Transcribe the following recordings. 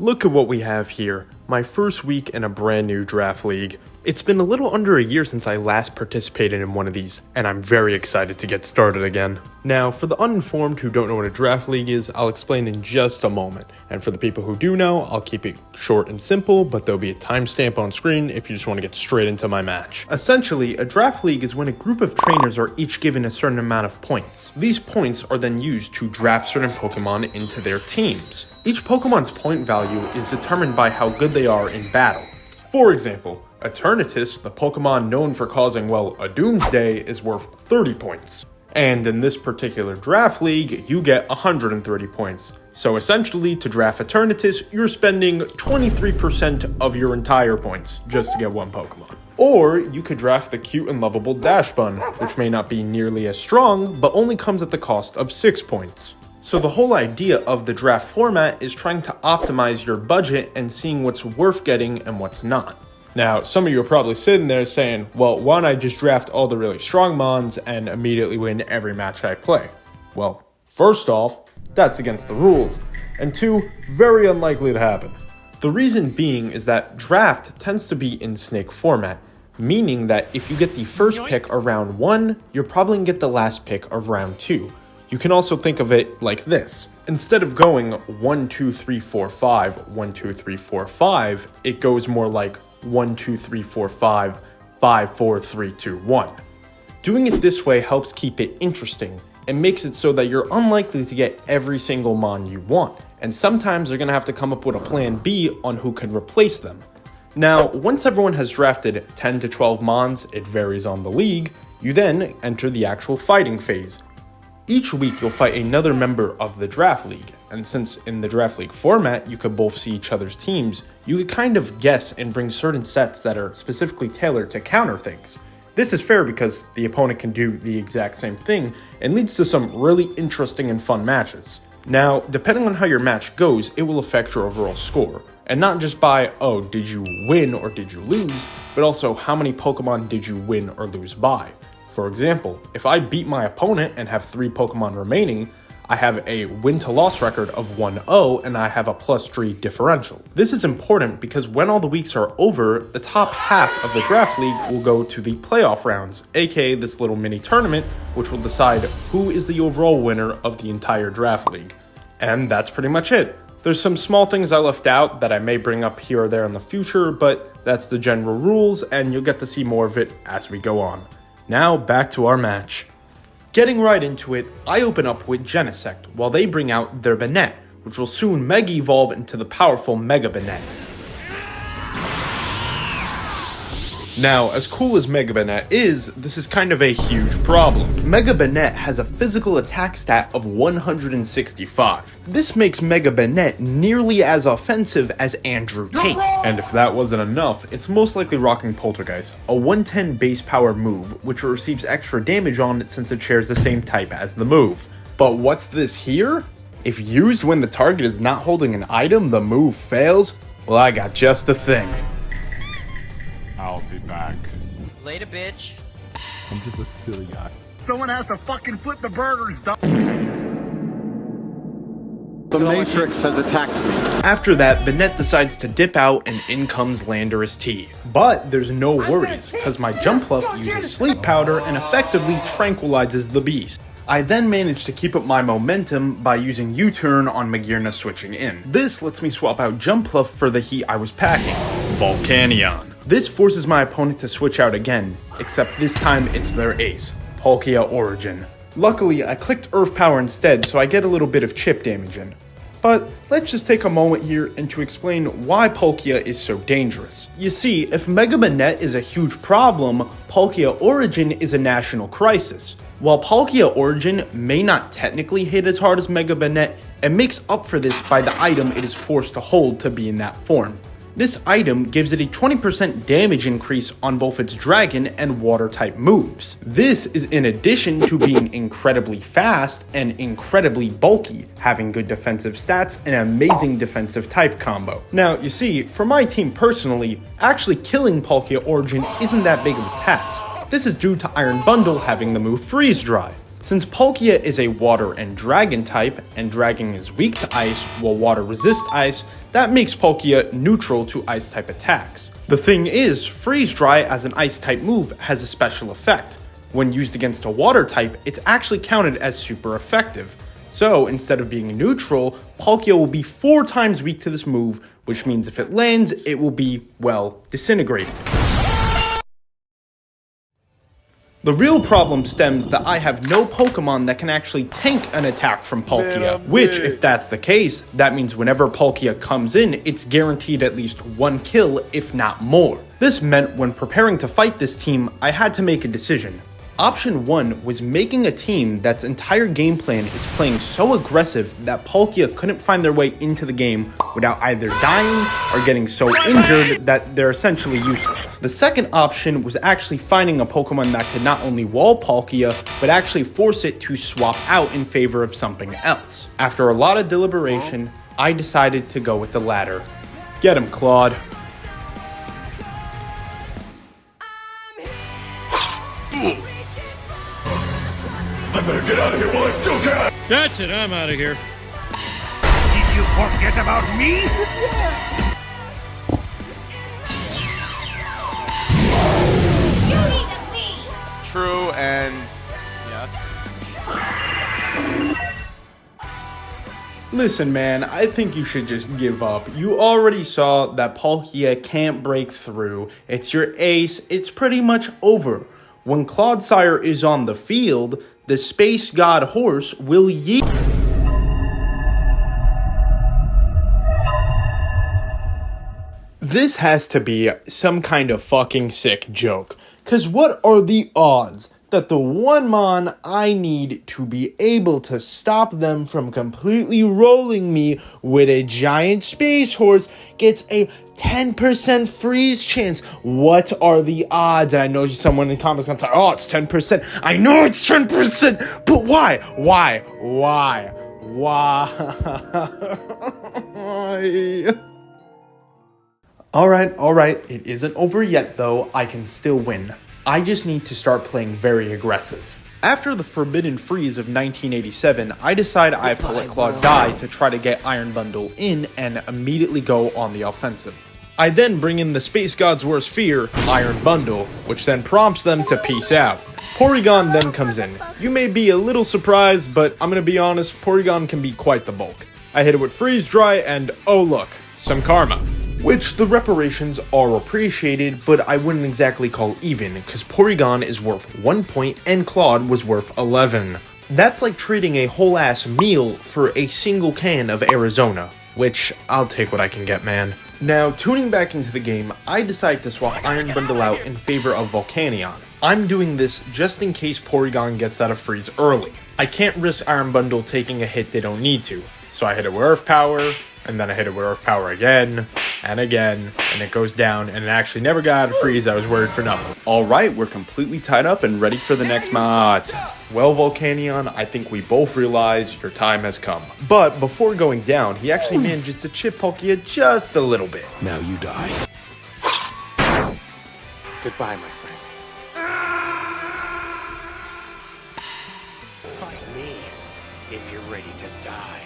Look at what we have here, my first week in a brand new draft league. It's been a little under a year since I last participated in one of these, and I'm very excited to get started again. Now, for the uninformed who don't know what a draft league is, I'll explain in just a moment. And for the people who do know, I'll keep it short and simple, but there'll be a timestamp on screen if you just want to get straight into my match. Essentially, a draft league is when a group of trainers are each given a certain amount of points. These points are then used to draft certain Pokemon into their teams. Each Pokemon's point value is determined by how good they are in battle. For example, Eternatus, the Pokemon known for causing, well, a doomsday, is worth 30 points. And in this particular draft league, you get 130 points. So essentially, to draft Eternatus, you're spending 23% of your entire points just to get one Pokemon. Or you could draft the cute and lovable Dashbun, which may not be nearly as strong, but only comes at the cost of 6 points. So the whole idea of the draft format is trying to optimize your budget and seeing what's worth getting and what's not. Now, some of you are probably sitting there saying, well, why don't I just draft all the really strong mons and immediately win every match I play? Well, first off, that's against the rules, and two, very unlikely to happen. The reason being is that draft tends to be in snake format, meaning that if you get the first pick of round 1, you're probably going to get the last pick of round 2. You can also think of it like this. Instead of going 1, 2, 3, 4, 5, 1, 2, 3, 4, 5, it goes more like 1, 2, 3, 4, 5, 5, 4, 3, 2, 1. Doing it this way helps keep it interesting and makes it so that you're unlikely to get every single mon you want, and sometimes you're going to have to come up with a plan B on who can replace them. Now, once everyone has drafted 10 to 12 mons, it varies on the league, you then enter the actual fighting phase. Each week you'll fight another member of the draft league, and since in the draft league format you could both see each other's teams, you could kind of guess and bring certain sets that are specifically tailored to counter things. This is fair because the opponent can do the exact same thing and leads to some really interesting and fun matches. Now, depending on how your match goes, it will affect your overall score, and not just by, oh, did you win or did you lose, but also how many Pokemon did you win or lose by. For example, if I beat my opponent and have 3 Pokemon remaining, I have a win-to-loss record of 1-0 and I have a +3 differential. This is important because when all the weeks are over, the top half of the draft league will go to the playoff rounds, aka this little mini tournament, which will decide who is the overall winner of the entire draft league. And that's pretty much it. There's some small things I left out that I may bring up here or there in the future, but that's the general rules and you'll get to see more of it as we go on. Now back to our match. Getting right into it, I open up with Genesect while they bring out their Banette, which will soon Mega Evolve into the powerful Mega Banette. Now, as cool as Mega Banette is, this is kind of a huge problem. Mega Banette has a physical attack stat of 165. This makes Mega Banette nearly as offensive as Andrew Tate. And if that wasn't enough, it's most likely rocking Poltergeist, a 110 base power move, which it receives extra damage on since it shares the same type as the move. But what's this here? If used when the target is not holding an item, the move fails? Well, I got just the thing. I'll be back. Later, bitch. I'm just a silly guy. Someone has to fucking flip the burgers, dog. The Matrix has attacked me. After that, Banette decides to dip out and in comes Landorus T. But there's no worries, because my Jumpluff uses Sleep Powder and effectively tranquilizes the beast. I then manage to keep up my momentum by using U-turn on Magearna switching in. This lets me swap out Jumpluff for the heat I was packing, Volcanion. This forces my opponent to switch out again, except this time it's their ace, Palkia Origin. Luckily, I clicked Earth Power instead, so I get a little bit of chip damage in. But let's just take a moment here and to explain why Palkia is so dangerous. You see, if Mega Banette is a huge problem, Palkia Origin is a national crisis. While Palkia Origin may not technically hit as hard as Mega Banette, it makes up for this by the item it is forced to hold to be in that form. This item gives it a 20% damage increase on both its dragon and water type moves. This is in addition to being incredibly fast and incredibly bulky, having good defensive stats and an amazing defensive type combo. Now, you see, for my team personally, actually killing Palkia Origin isn't that big of a task. This is due to Iron Bundle having the move Freeze Dry. Since Palkia is a water and dragon type, and dragon is weak to ice while water resists ice, that makes Palkia neutral to ice type attacks. The thing is, Freeze Dry as an ice type move has a special effect. When used against a water type, it's actually counted as super effective. So instead of being neutral, Palkia will be 4 times weak to this move, which means if it lands, it will be, well, disintegrated. The real problem stems that I have no Pokemon that can actually tank an attack from Palkia, which, if that's the case, that means whenever Palkia comes in, it's guaranteed at least 1 kill, if not more. This meant when preparing to fight this team, I had to make a decision. Option 1 was making a team that's entire game plan is playing so aggressive that Palkia couldn't find their way into the game without either dying or getting so injured that they're essentially useless. The second option was actually finding a Pokemon that could not only wall Palkia, but actually force it to swap out in favor of something else. After a lot of deliberation, I decided to go with the latter. Get him, Claude. I better get out of here while I still can! That's it, I'm out of here. Did you forget about me? True, and yeah. Listen, man, I think you should just give up. You already saw that Palkia can't break through. It's your ace. It's pretty much over. When Clodsire is on the field, the Space God Horse will yield. This has to be some kind of fucking sick joke. Cause what are the odds that the one mon I need to be able to stop them from completely rolling me with a giant space horse gets a 10% freeze chance? What are the odds? And I know someone in comments gonna say, oh, it's 10%. I know it's 10%, but why? Why? Alright, it isn't over yet though, I can still win. I just need to start playing very aggressive. After the Forbidden Freeze of 1987, I decide I have to let Claude die to try to get Iron Bundle in and immediately go on the offensive. I then bring in the Space God's worst fear, Iron Bundle, which then prompts them to peace out. Porygon then comes in. You may be a little surprised, but I'm gonna be honest, Porygon can be quite the bulk. I hit it with Freeze Dry and oh look, some Karma. Which the reparations are appreciated, but I wouldn't exactly call even, because Porygon is worth 1 point and Claude was worth 11. That's like trading a whole ass meal for a single can of Arizona, which I'll take what I can get, man. Now, tuning back into the game, I decide to swap Iron Bundle out in favor of Volcanion. I'm doing this just in case Porygon gets out of freeze early. I can't risk Iron Bundle taking a hit they don't need to, so I hit it with Earth Power, and then I hit it with Earth Power again, and again, and it goes down, and it actually never got out of freeze. I was worried for nothing. Alright, we're completely tied up and ready for the next match. Well, Volcanion, I think we both realize your time has come. But before going down, he actually manages to chip Palkia just a little bit. Now you die. Goodbye, my friend. Fight me if you're ready to die.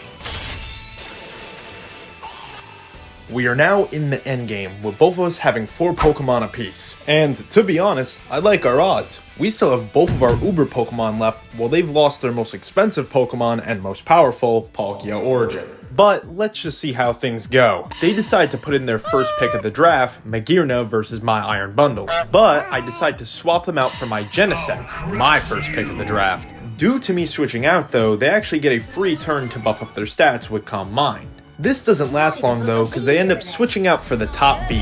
We are now in the endgame, with both of us having 4 Pokemon apiece. And to be honest, I like our odds. We still have both of our Uber Pokemon left, while they've lost their most expensive Pokemon and most powerful, Palkia Origin. But let's just see how things go. They decide to put in their first pick of the draft, Magearna versus my Iron Bundle. But I decide to swap them out for my Genesect, my first pick of the draft. Due to me switching out though, they actually get a free turn to buff up their stats with Calm Mind. This doesn't last long though, because they end up switching out for the top B,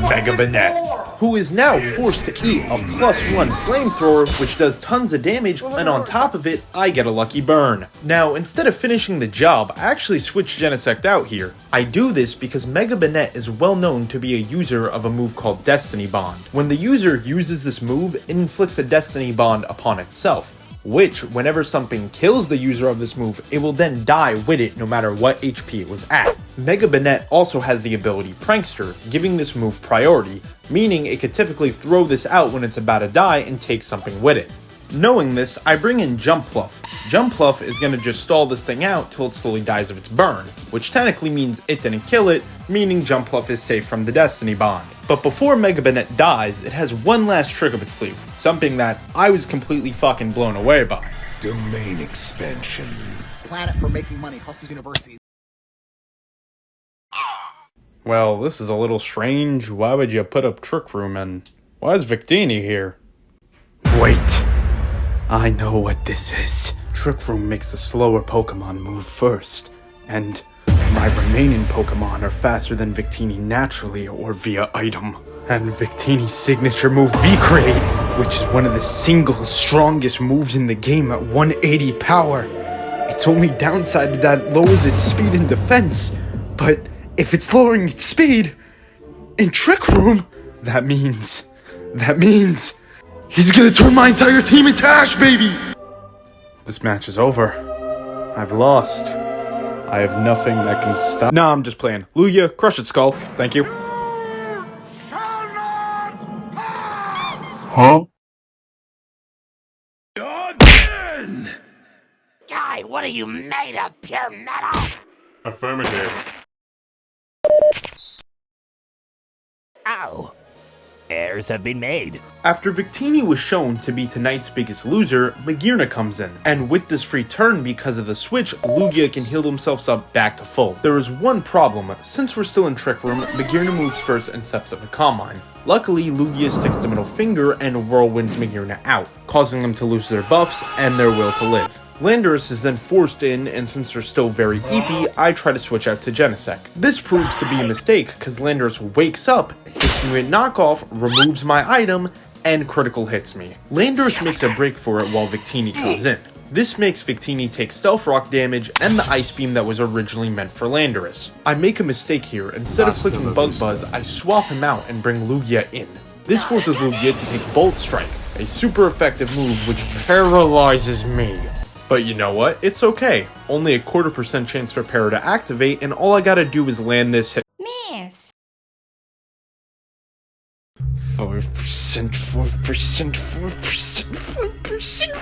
Mega Banette, who is now forced to eat a +1 flamethrower, which does tons of damage, and on top of it, I get a lucky burn. Now, instead of finishing the job, I actually switched Genesect out here. I do this because Mega Banette is well known to be a user of a move called Destiny Bond. When the user uses this move, it inflicts a Destiny Bond upon itself, which, whenever something kills the user of this move, it will then die with it no matter what HP it was at. Mega Banette also has the ability Prankster, giving this move priority, meaning it could typically throw this out when it's about to die and take something with it. Knowing this, I bring in Jumpluff. Jumpluff is going to just stall this thing out till it slowly dies of its burn, which technically means it didn't kill it, meaning Jumpluff is safe from the Destiny Bond. But before Mega Banette dies, it has one last trick up its sleeve, something that I was completely fucking blown away by. Domain expansion. Planet for making money, hustles universities. Well, this is a little strange. Why would you put up Trick Room and why is Victini here? Wait. I know what this is. Trick Room makes the slower Pokemon move first, and my remaining Pokemon are faster than Victini naturally or via item. And Victini's signature move V-Create, which is one of the single strongest moves in the game at 180 power. Its only downside is that it lowers its speed and defense, but if it's lowering its speed in Trick Room, that means he's gonna turn my entire team into ash, baby! This match is over. I've lost. I have nothing that can stop. Nah, I'm just playing. Lugia, crush it, Skull. Thank you. Huh? Guy, what are you made of? Pure metal? Affirmative. Ow. Errors have been made. After Victini was shown to be tonight's biggest loser, Magearna comes in, and with this free turn because of the switch, Lugia can heal themselves up back to full. There is one problem. Since we're still in Trick Room, Magearna moves first and steps up to Calm Mind. Luckily, Lugia sticks the middle finger and whirlwinds Magearna out, causing them to lose their buffs and their will to live. Landorus is then forced in, and since they're still very eepy, I try to switch out to Genesect. This proves to be a mistake, because Landorus wakes up, hits me with knockoff, removes my item, and critical hits me. Landorus makes a break for it while Victini comes in. This makes Victini take Stealth Rock damage and the Ice Beam that was originally meant for Landorus. I make a mistake here. Instead of clicking Bug Buzz, I swap him out and bring Lugia in. This forces Lugia to take Bolt Strike, a super effective move which paralyzes me. But you know what? It's okay. Only a 0.25% chance for Para to activate, and all I gotta do is land this hit. Miss. 5%, 4%, 4%, 5%,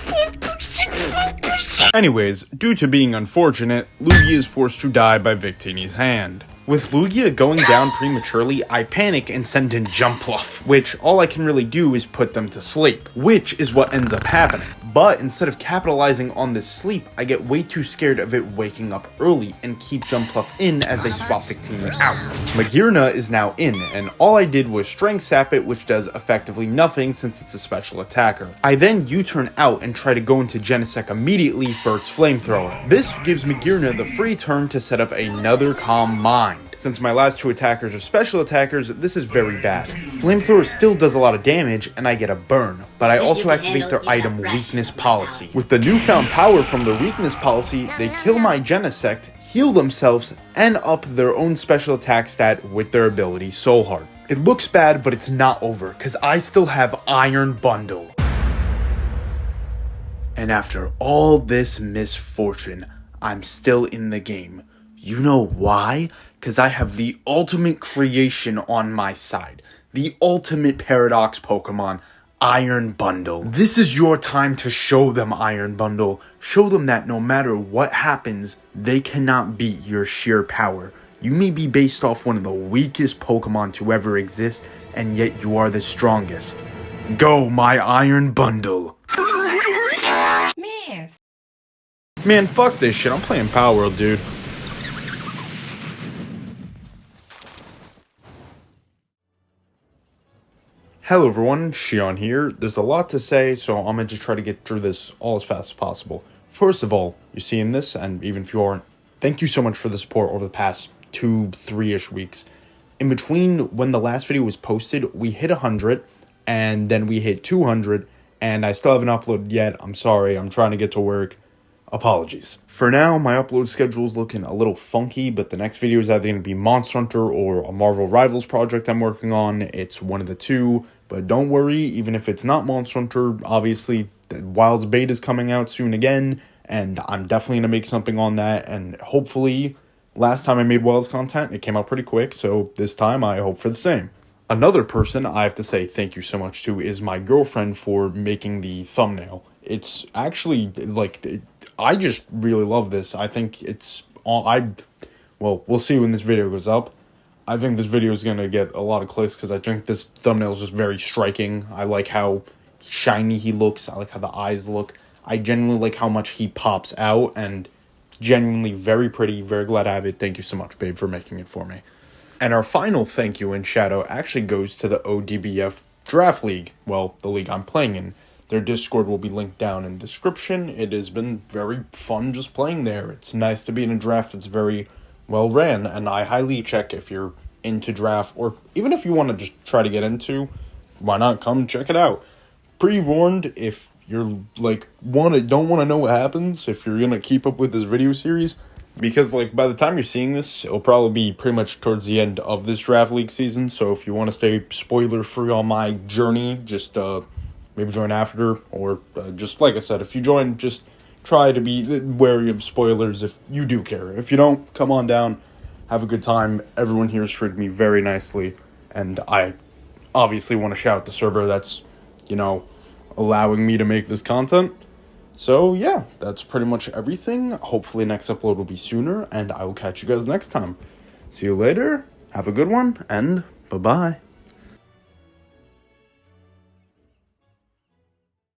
5%. Anyways, due to being unfortunate, Lugia is forced to die by Victini's hand. With Lugia going down prematurely, I panic and send in Jumpluff, which all I can really do is put them to sleep, which is what ends up happening. But instead of capitalizing on this sleep, I get way too scared of it waking up early and keep Jumpluff in as I swap Victini out. Magearna is now in, and all I did was Strength Sap it, which does effectively nothing since it's a special attacker. I then U-turn out and try to go into Genesect immediately for its Flamethrower. This gives Magearna the free turn to set up another Calm Mind. Since my last two attackers are special attackers, this is very bad. Flamethrower still does a lot of damage, and I get a burn, but I also activate their item Weakness Policy. With the newfound power from the Weakness Policy, they kill my Genesect, heal themselves, and up their own special attack stat with their ability Soul Heart. It looks bad, but it's not over, cause I still have Iron Bundle. And after all this misfortune, I'm still in the game. You know why? Because I have the ultimate creation on my side. The ultimate Paradox Pokemon, Iron Bundle. This is your time to show them Iron Bundle. Show them that no matter what happens, they cannot beat your sheer power. You may be based off one of the weakest Pokemon to ever exist, and yet you are the strongest. Go, my Iron Bundle. Miss. Man, fuck this shit. I'm playing Power World, dude. Hello everyone, Shion here. There's a lot to say, so I'm gonna just try to get through this all as fast as possible. First of all, you're seeing this, and even if you aren't, thank you so much for the support over the past 2-3-ish weeks. In between when the last video was posted, we hit 100, and then we hit 200, and I still haven't uploaded yet. I'm sorry, I'm trying to get to work. Apologies. For now, my upload schedule is looking a little funky, but the next video is either going to be Monster Hunter or a Marvel Rivals project I'm working on. It's one of the two, but don't worry, even if it's not Monster Hunter, obviously, the Wilds Beta is coming out soon again, and I'm definitely going to make something on that, and hopefully, last time I made Wilds content, it came out pretty quick, so this time I hope for the same. Another person I have to say thank you so much to is my girlfriend for making the thumbnail. it's actually, like, I just really love this. I think it's all, well, we'll see when this video goes up. I think this video is going to get a lot of clicks because I think this thumbnail is just very striking. I like how shiny he looks. I like how the eyes look. I genuinely like how much he pops out, and genuinely very pretty. Very glad to have it. Thank you so much, babe, for making it for me. And our final thank you and shout out actually goes to the ODBF Draft League. Well, the league I'm playing in. Their Discord will be linked down in the description. It has been very fun just playing there. It's nice to be in a draft. It's very well ran, and I highly check if you're into draft, or even if you want to just try to get into, why not come check it out. Pre-warned, if you're like don't want to know what happens, if you're gonna keep up with this video series, because like by the time you're seeing this, it'll probably be pretty much towards the end of this draft league season. So if you want to stay spoiler free on my journey, just maybe join after, or just like I said, if you join, just try to be wary of spoilers if you do care. If you don't, come on down, have a good time. Everyone here has treated me very nicely, and I obviously want to shout out the server that's, you know, allowing me to make this content. So yeah, that's pretty much everything. Hopefully next upload will be sooner, and I will catch you guys next time. See you later, have a good one, and bye-bye.